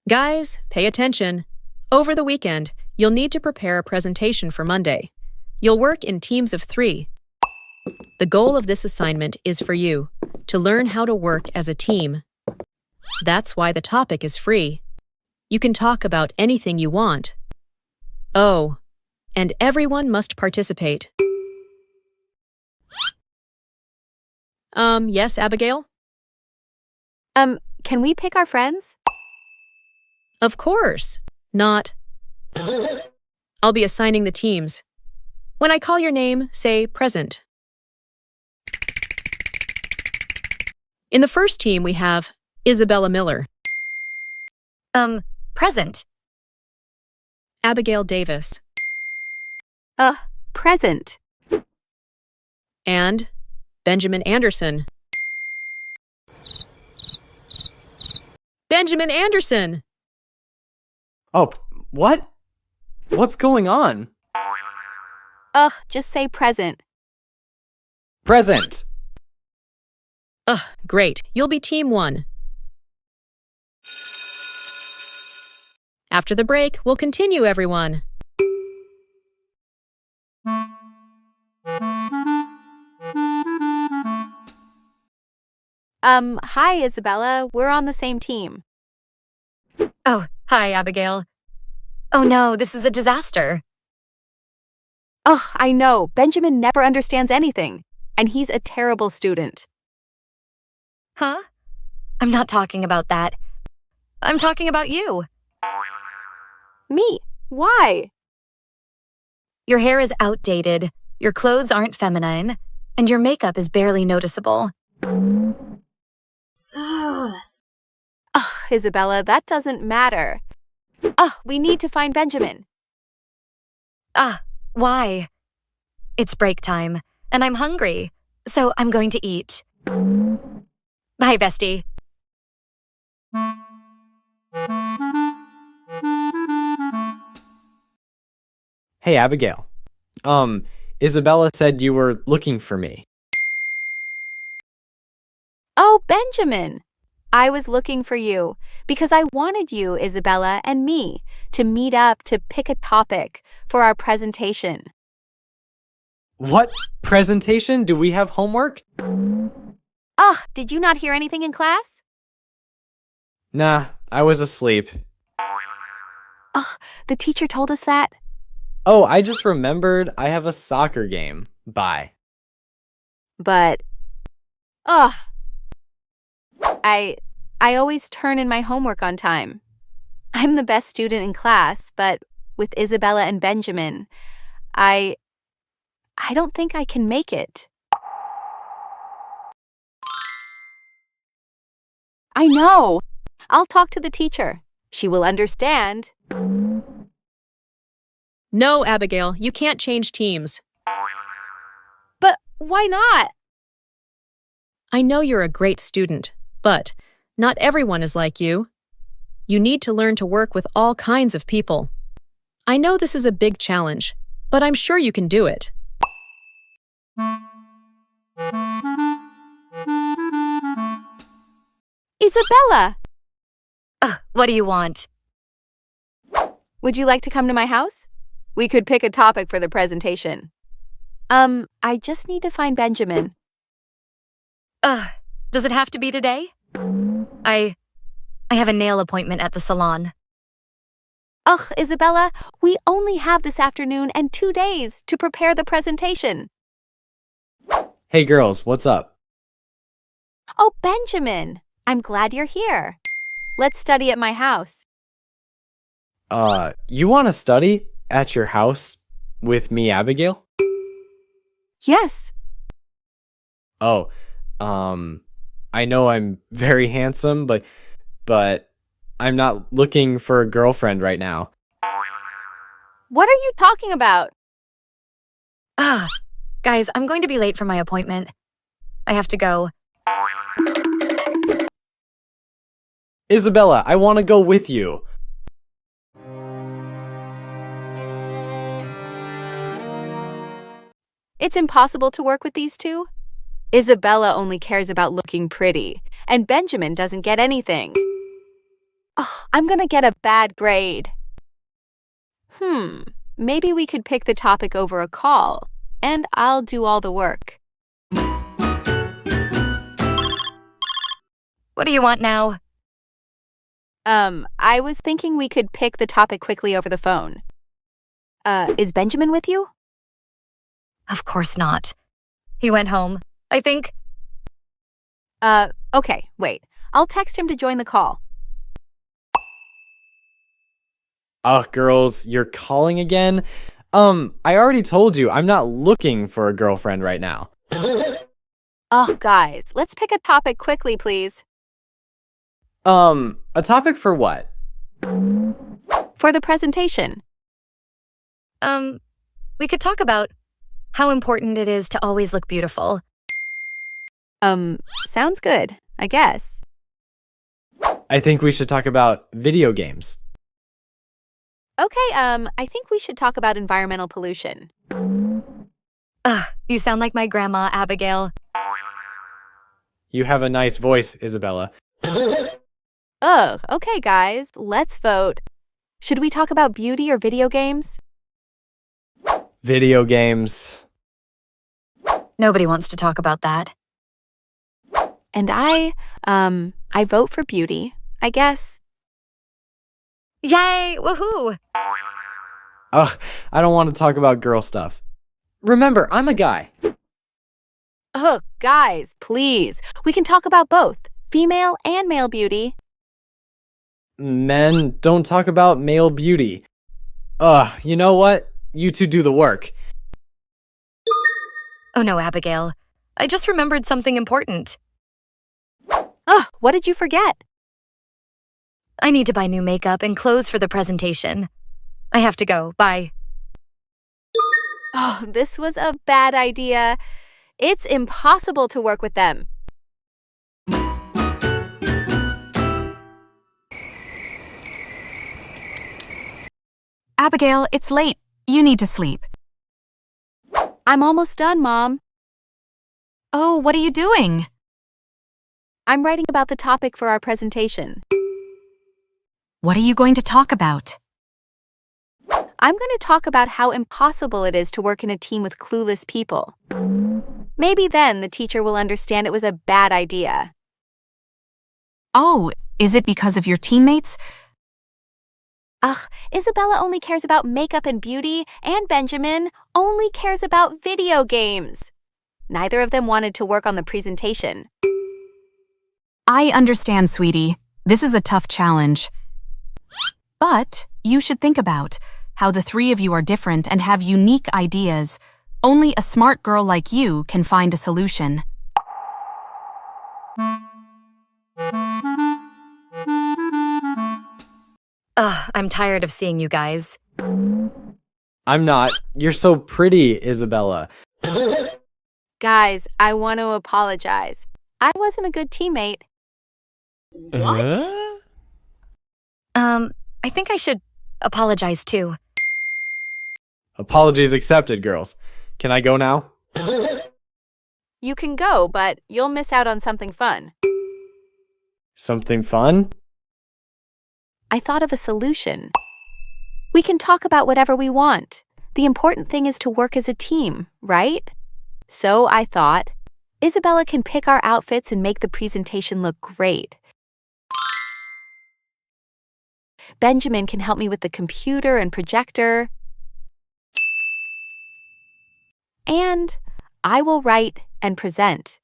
Guys, pay attention. Over the weekend, you'll need to prepare a presentation for Monday. You'll work in teams of 3. The goal of this assignment is for you to learn how to work as a team. That's why the topic is free. You can talk about anything you want. Oh, and everyone must participate. Yes, Abigail? Can we pick our friends? Of course. Not. I'll be assigning the teams. When I call your name, say present. In the first team, we have Isabella Miller, Present. Abigail Davis, Present. and Benjamin Anderson. Benjamin Anderson! Oh, what? What's going on? Just say present. Present. Great. You'll be team 1. After the break, we'll continue, everyone. Hi, Isabella. We're on the same team. Oh, hi, Abigail. Oh no, this is a disaster. I know. Benjamin never understands anything, and he's a terrible student. Huh? I'm not talking about that. I'm talking about you. Me? Why? Your hair is outdated, your clothes aren't feminine, and your makeup is barely noticeable. Isabella, that doesn't matter. We need to find Benjamin. Why? It's break time, and I'm hungry, so I'm going to eat. Bye, bestie. Hey, Abigail. Isabella said you were looking for me. Oh, Benjamin! I was looking for you because I wanted you, Isabella, and me to meet up to pick a topic for our presentation. What presentation? Do we have homework? Did you not hear anything in class? Nah, I was asleep. The teacher told us that. Oh, I just remembered I have a soccer game. Bye. But, I always turn in my homework on time. I'm the best student in class, but with Isabella and Benjamin, I don't think I can make it. I know. I'll talk to the teacher. She will understand. No, Abigail, you can't change teams. But why not? I know you're a great student, but not everyone is like you. You need to learn to work with all kinds of people. I know this is a big challenge, but I'm sure you can do it. Isabella, What do you want? would you like to come to my house? We could pick a topic for the presentation. I just need to find Benjamin. Does it have to be today? I have a nail appointment at the salon. Isabella, we only have this afternoon and 2 days to prepare the presentation. Hey, girls, what's up? Oh, Benjamin, I'm glad you're here. Let's study at my house. You want to study at your house with me, Abigail? Yes. Oh, I know I'm very handsome, but I'm not looking for a girlfriend right now. What are you talking about? Guys, I'm going to be late for my appointment. I have to go. Isabella, I want to go with you. It's impossible to work with these two. Isabella only cares about looking pretty, and Benjamin doesn't get anything. Oh, I'm gonna get a bad grade. Maybe we could pick the topic over a call, and I'll do all the work. What do you want now? I was thinking we could pick the topic quickly over the phone. Is Benjamin with you? Of course not. He went home. I think. Okay, wait. I'll text him to join the call. Oh, girls, you're calling again? I already told you I'm not looking for a girlfriend right now. Oh, guys, let's pick a topic quickly, please. A topic for what? For the presentation. We could talk about how important it is to always look beautiful. Sounds good, I guess. I think we should talk about video games. Okay, I think we should talk about environmental pollution. Ugh, you sound like my grandma, Abigail. You have a nice voice, Isabella. Ugh, okay, guys, let's vote. Should we talk about beauty or video games? Video games. Nobody wants to talk about that. And I vote for beauty, I guess. Yay! Woohoo! Ugh, I don't want to talk about girl stuff. Remember, I'm a guy. Ugh, guys, please. We can talk about both, female and male beauty. Men don't talk about male beauty. Ugh, you know what? You two do the work. Oh no, Abigail. I just remembered something important. Ugh, what did you forget? I need to buy new makeup and clothes for the presentation. I have to go. Bye. Oh, this was a bad idea. It's impossible to work with them. Abigail, it's late. You need to sleep. I'm almost done, Mom. Oh, what are you doing? I'm writing about the topic for our presentation. What are you going to talk about? I'm going to talk about how impossible it is to work in a team with clueless people. Maybe then the teacher will understand it was a bad idea. Oh, is it because of your teammates? Ugh, Isabella only cares about makeup and beauty, and Benjamin only cares about video games. Neither of them wanted to work on the presentation. I understand, sweetie. This is a tough challenge. But you should think about how the three of you are different and have unique ideas. Only a smart girl like you can find a solution. Ugh, I'm tired of seeing you guys. I'm not. You're so pretty, Isabella. Guys, I want to apologize. I wasn't a good teammate. What? I think I should apologize too. Apologies accepted, girls. Can I go now? You can go, but you'll miss out on something fun. Something fun? I thought of a solution. We can talk about whatever we want. The important thing is to work as a team, right? So I thought, Isabella can pick our outfits and make the presentation look great. Benjamin can help me with the computer and projector. And I will write and present.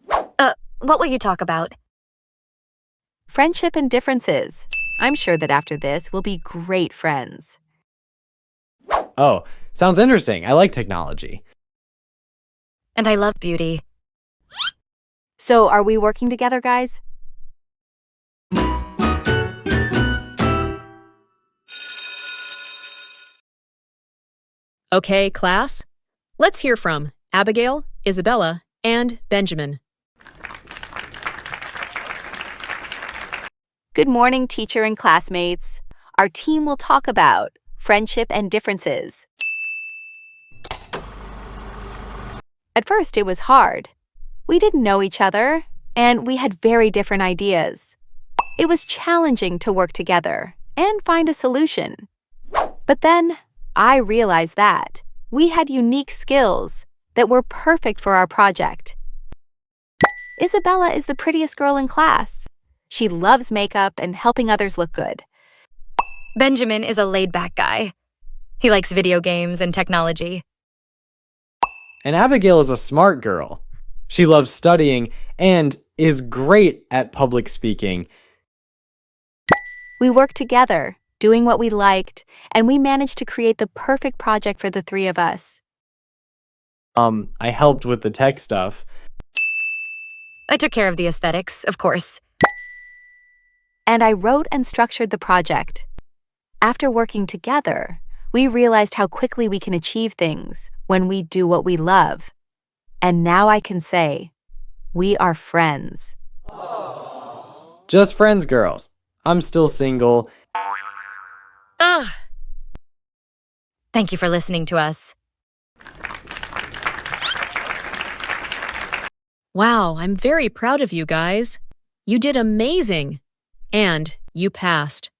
What will you talk about? Friendship and differences. I'm sure that after this, we'll be great friends. Oh, sounds interesting. I like technology. And I love beauty. So are we working together, guys? Okay, class. Let's hear from Abigail, Isabella, and Benjamin. Good morning, teacher and classmates. Our team will talk about friendship and differences. At first, it was hard. We didn't know each other, and we had very different ideas. It was challenging to work together and find a solution. But then I realized that we had unique skills that were perfect for our project. Isabella is the prettiest girl in class. She loves makeup and helping others look good. Benjamin is a laid-back guy. He likes video games and technology. And Abigail is a smart girl. She loves studying and is great at public speaking. We worked together, doing what we liked, and we managed to create the perfect project for the three of us. I helped with the tech stuff. I took care of the aesthetics, of course. And I wrote and structured the project. After working together, we realized how quickly we can achieve things when we do what we love. And now I can say, we are friends. Just friends, girls. I'm still single. Ugh. Thank you for listening to us. Wow, I'm very proud of you guys. You did amazing. And you passed.